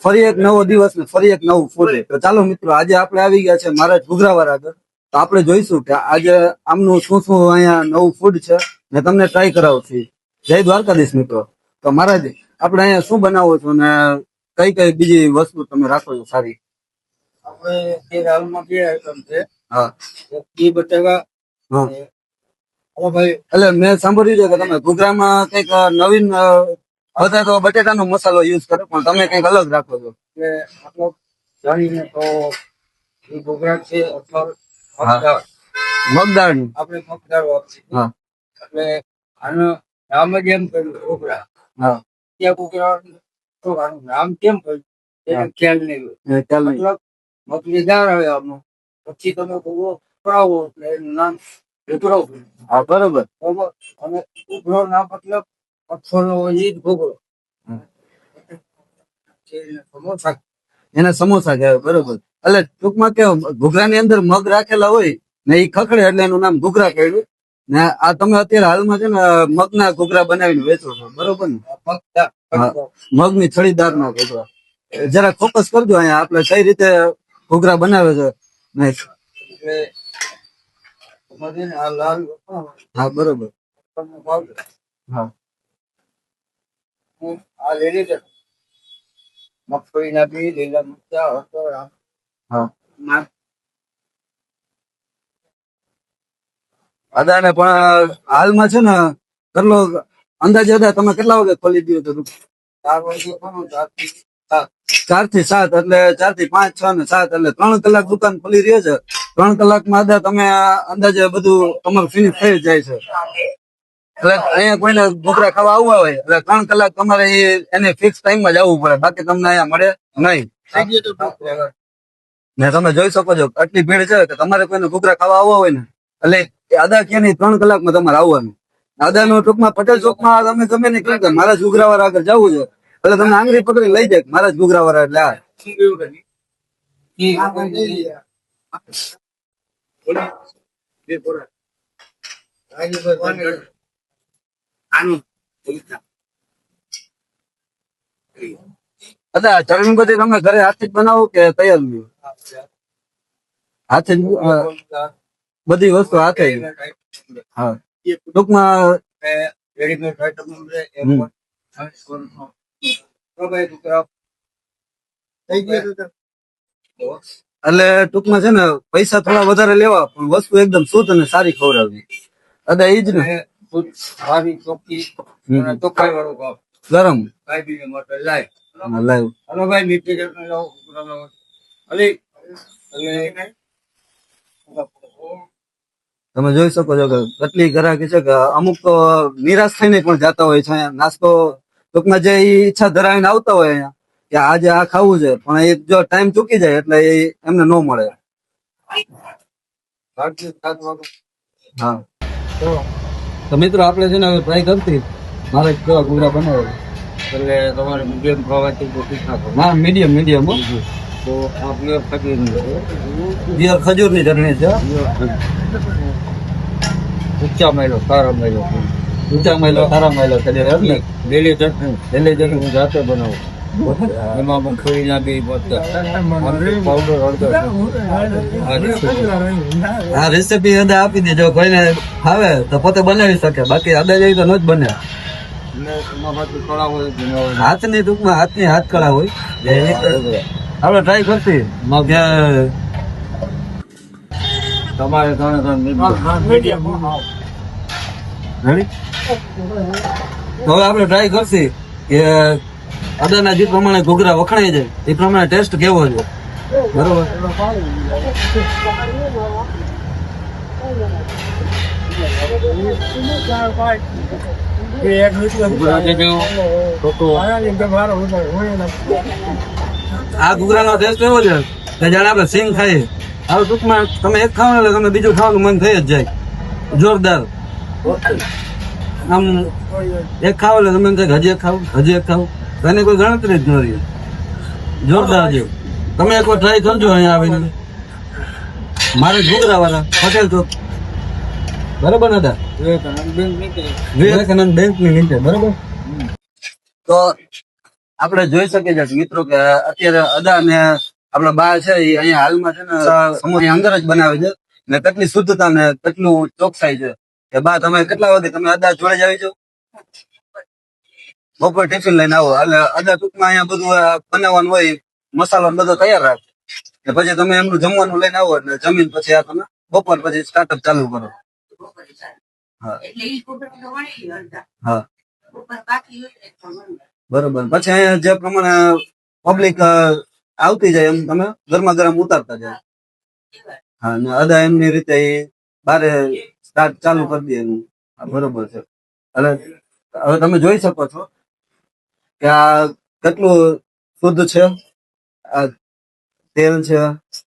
ફરી એક નવો દિવસ ને ફરી એક નવું ફૂડ. તો ચાલો મિત્રો, આજે આપણે આવી ગયા છે મહારાજ ઘૂઘરાવાળા આગળ. તો આપણે જોઈશું કે આજે આમનું શું શું અહીંયા નવું ફૂડ છે ને તમને ટ્રાય કરાવશું. જય દ્વારકાધીશ મિત્રો. તો મહારાજ, આપણે અહીંયા શું બનાવો છો ને કઈ કઈ બીજી વસ્તુ તમે રાખો છો સારી? આપણે એ હાલમાં બે આઈટમ છે. હા, એક ઘી બટેકા. હા. હવે ભાઈ એટલે મેં સાંભળ્યું છે કે તમે ઘૂઘરામાં કઈક નવીન બધા તો બટેટાનો મસાલો યુઝ કરે, પણ તમે કઈક અલગ રાખો છો. કે આપણે જાણીને તો એ ઘૂઘરા છે અથવા હા. મગદાળ. મગદાળની. આપણે મગદાળ વાપરીએ. હા, એટલે આનું નામ જ એમ કર્યું ઘૂઘરા. હા. ત્યાં ઘૂઘરા તો આનું નામ કેમ કર્યું એને ખ્યાલ નહીં હોય. એ ખ્યાલ નહીં. મતલબ મગની દાળ આવે આમાં, પછી તમે ઘૂઘરો ઉભરાવો એટલે એનું નામ ઘૂઘરો પડ્યું. હા, બરોબર. બરોબર. અને ઘૂઘરો ના મતલબ પથ્થરનો હોય એ જ ઘૂઘરો. સમોસા એને સમોસા કહેવાય, બરોબર. એટલે ટૂંકમાં કે ઘૂઘરાની અંદર મગ રાખેલા હોય ને એ ખખડે એટલે એનું નામ ઘૂઘરા પડ્યું. ને આ તમે અત્યારે હાલમાં છે ને મગના ઘૂઘરા બનાવીને વેચો છો, બરોબર ને? મગદાળ. હા. મગની છડીદારના ઘૂઘરા. જરા ફોકસ કરજો અહીંયા આપણે કઈ રીતે ઘૂઘરા બનાવે છે. ને એટલે આ લાલ વટાણા હા, બરોબર. તમને ભાવશે. હા, હું આ લઈ લીધે મગફળીના બી, લીલા મરચા, હળદર, હા. નાખ. અદાને પણ હાલમાં છે ને કેટલો અંદાજે અદા તમે કેટલા વાગે ખોલી દો તો? 4 વાગે પણ 4 થી 7. 4 થી 7 એટલે 4 થી 5, 6 ને 7 એટલે 3 કલાક દુકાન ખુલી રહે છે. 3 કલાકમાં અદા તમે અંદાજે બધું તમારું ફિનિશ થઈ જાય છે. એટલે અહીંયા કોઈને ઘૂઘરા ખાવા આવવા હોય એટલે 3 કલાક તમારે એને ફિક્સ ટાઈમમાં જ આવવું પડે, બાકી તમને અહીંયા મળે નહીં. ને તમે જોઈ શકો છો આટલી ભીડ છે કે તમારે કોઈને ઘૂઘરા ખાવા આવવા હોય ને એટલે અદા ક્યાંની 3 કલાકમાં તમારે આવવાનું. અદાનું ટૂંકમાં પટેલ ચોકમાં તમે ગમે ને કહો કે મારા જ ઘૂઘરાવાળા આગળ જવું છે એટલે તમને આંગળી પકડી લઈ જાય મારા જ ઘૂઘરાવાળા એટલે આ. અદા ચટણી બધી તમે ઘરે હાથથી જ બનાવો કે તૈયાર લ્યો? હાથે જ બધી વસ્તુ હાથે જ. હા, ટૂંકમાં એટલે ટૂંકમાં છે ને પૈસા થોડા વધારે લેવા પણ વસ્તુ એકદમ શુદ્ધ અને સારી ખવડાવવી. અદા ઈ જ ને. સારી ચોખ્ખી અને ચોખ્ખાઈ વાળું ભાવ. ગરમ. કાંઈ બી માટે લાય. લાવ. હલો ભાઈ, મીઠી ચટણી લાવો. અલી એટલે તમે જોઈ શકો છો કે કેટલી ગ્રાહકી છે કે અમુક તો નિરાશ થઈને પણ જતા હોય છે. અહીંયા નાસ્તો ટૂંકમાં જે ઈચ્છા ધરાવીને આવતા હોય અહીંયા કે આજે આ ખાવું છે પણ એ જો ટાઈમ ચૂકી જાય એટલે એ એમને ન મળે. હા, તો મિત્રો આપણે છે ને હવે ટ્રાય કરતી મારે કેવા ઘૂઘરા બનાવે એટલે તમારે મીડિયમ ખાવાથી તો તીખા ખાવ. ના મીડિયમ તો આ પ્યોર ખજૂરની પિયર ખજૂરની ચટણી છે. ઊંચા માયલો, સારા માયલો. ઊંચા માયલો સારા માયલો એટલે લીલી ચટણી હું જાતે બનાવું. એમાં મગફળીના બી પાવડર, હળદર. આ રેસીપી અદા આપી દે, જો કોઈને ફાવે તો પોતે બનાવી શકે, બાકી અદા જેવી તો ન જ બને. એમાં પાછું કળા હોય. હાથની ટૂંકમાં હાથની હાથ કળા હોય. આપણે ટ્રાય કરતી કે તમારે રેડી. તો હવે આપણે ટ્રાય કરશી કે અદાના જે પ્રમાણે ઘૂઘરા વખણાઈ જાય એ પ્રમાણે ટેસ્ટ કેવો છે, બરોબર? આ ઘૂઘરાનો ટેસ્ટ એવો છે કે જાણે આપણે સિંગ ખાઈએ. હવે ટૂંકમાં તમે એક ખાવ એટલે તમે બીજું ખાવાનું મન થઈ જ જાય. જોરદાર. આમ એક ખાવ એટલે તમે એમ થાય હજી એક ખાવ એની કોઈ ગણતરી જ નથી. જોરદાર છે. તમે એકવાર ટ્રાય કરજો અહીંયા આવીને. મારે ઘૂઘરા વાળા પટેલ ચોક, બરોબર ને? વિવેકાનંદ બેંક ની નીચે, બરોબર? તો આપણે જોઈ શકીએ છીએ મિત્રો કે અત્યારે અદા ને આપણા બા છે એ અહીંયા હાલમાં છે ને સમય અંદર જ બનાવે છે ને કેટલી શુદ્ધતા ને કેટલું ચોકસાઈ છે કે બા તમે કેટલા વાગે તમે અદા જોડે જ આવી જાઓ બપોર ટિફિન લઈને આવો એટલે અદા ટૂંકમાં અહીંયા બધું બનાવવાનું હોય મસાલો ને બધો તૈયાર રાખે ને પછી તમે એમનું જમવાનું લઈને આવો એટલે જમીન પછી આ તમે બપોર પછી સ્ટાર્ટઅપ ચાલુ કરો હા હા બરોબર પછી અહીંયા જે પ્રમાણે પબ્લિક આવતી જાય એમ તમે ગરમા ગરમ ઉતારતા જાય હા ને અદા એમની રીતે એ બારે સ્ટાર્ટ ચાલુ કરી દે એનું હા, બરોબર છે એટલે હવે તમે જોઈ શકો છો કે આ કેટલું શુદ્ધ છે આ તેલ છે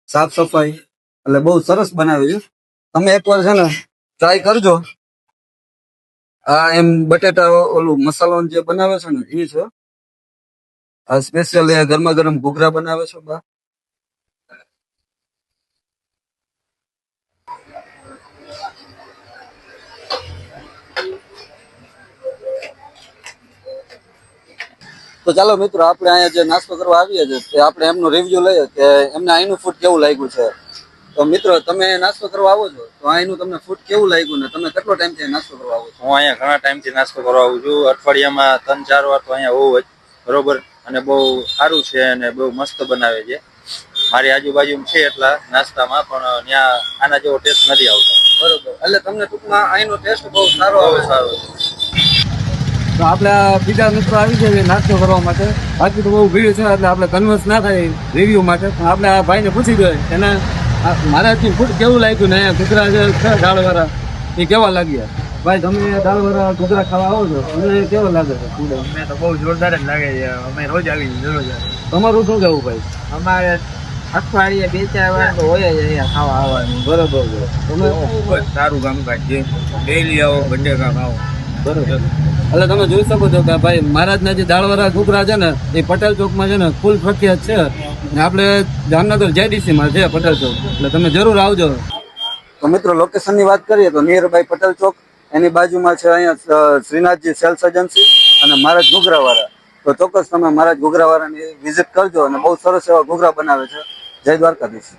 સાફ સફાઈ એટલે બહુ સરસ બનાવ્યું છે તમે એકવાર છે ને ટ્રાય કરજો આ એમ બટેટા ઓલું મસાલો જે બનાવે છે ને એ છે આ સ્પેશિયલ ગરમા ગરમ ઘૂઘરા બનાવે છે બા તો ચાલો મિત્રો આપણે અહીંયા જે નાસ્તો કરવા આવીએ છીએ તે આપણે એમનો રિવ્યુ લઈએ કે એમને અહીંનું ફૂડ કેવું લાગ્યું છે તો મિત્રો તમે નાસ્તો કરવા આવો છો તો અહીંનું તમને ફૂડ કેવું લાગ્યું ને તમે કેટલો ટાઈમથી નાસ્તો કરવા આવો છો હું અહીંયા ઘણા ટાઈમથી નાસ્તો કરવા આવું છું અઠવાડિયામાં 3-4 વાર તો અહીંયા હોઉં જ બરોબર અને બહુ સારું છે અને બહુ મસ્ત બનાવે છે મારી આજુબાજુમાં છે એટલા નાસ્તામાં પણ ત્યાં આના જેવો ટેસ્ટ નથી આવતો બરોબર એટલે તમને ટૂંકમાં અહીંનો ટેસ્ટ બહુ સારો આવે સારો તો આપણે બીજા મિત્રો આવી જાય નાસ્તો કરવા માટે બાકી તો બહુ ભીડ છે એટલે આપણે કન્વર્સ ના થાય રિવ્યુ માટે પણ આપણે આ ભાઈને પૂછી જોઈએ એને મારાથી ફૂડ કેવું લાગ્યું ને અહીંયા ઘૂઘરા જે છે દાળવાળા એ કેવા લાગ્યા ભાઈ તમે દાળવાળા ઘૂઘરા ખાવા આવો છો તમને કેવા લાગે છે ફૂડ અમે તો બહુ જોરદાર જ લાગે છે અમે રોજ આવી દરરોજ તમારું શું કેવું ભાઈ અમારે અઠવાડિયે 2-4 વાર તો હોય જ અહીંયા ખાવા આવવાનું બરોબર છે તમે ખૂબ જ સારું કામકાજ છે ડેલી આવો બટેકા ખાઓ બરોબર એટલે તમે જોઈ શકો છો કે ભાઈ મહારાજના જે દાળવાળા ઘૂઘરા છે ને એ પટેલ ચોકમાં છે ને ફૂલ પ્રખ્યાત છે ને આપણે જામનગર જેડીસીમાં છે પટેલ ચોક એટલે તમે જરૂર આવજો તો મિત્રો લોકેશનની વાત કરીએ તો નિયર બાય પટેલ ચોક એની બાજુમાં છે અહીંયા શ્રીનાથજી સેલ્સ એજન્સી અને મહારાજ ઘૂઘરાવાળા તો ચોક્કસ તમે મહારાજ ઘૂઘરાવાળાની વિઝિટ કરજો અને બહુ સરસ એવા ઘૂઘરા બનાવે છે જય દ્વારકાધીશ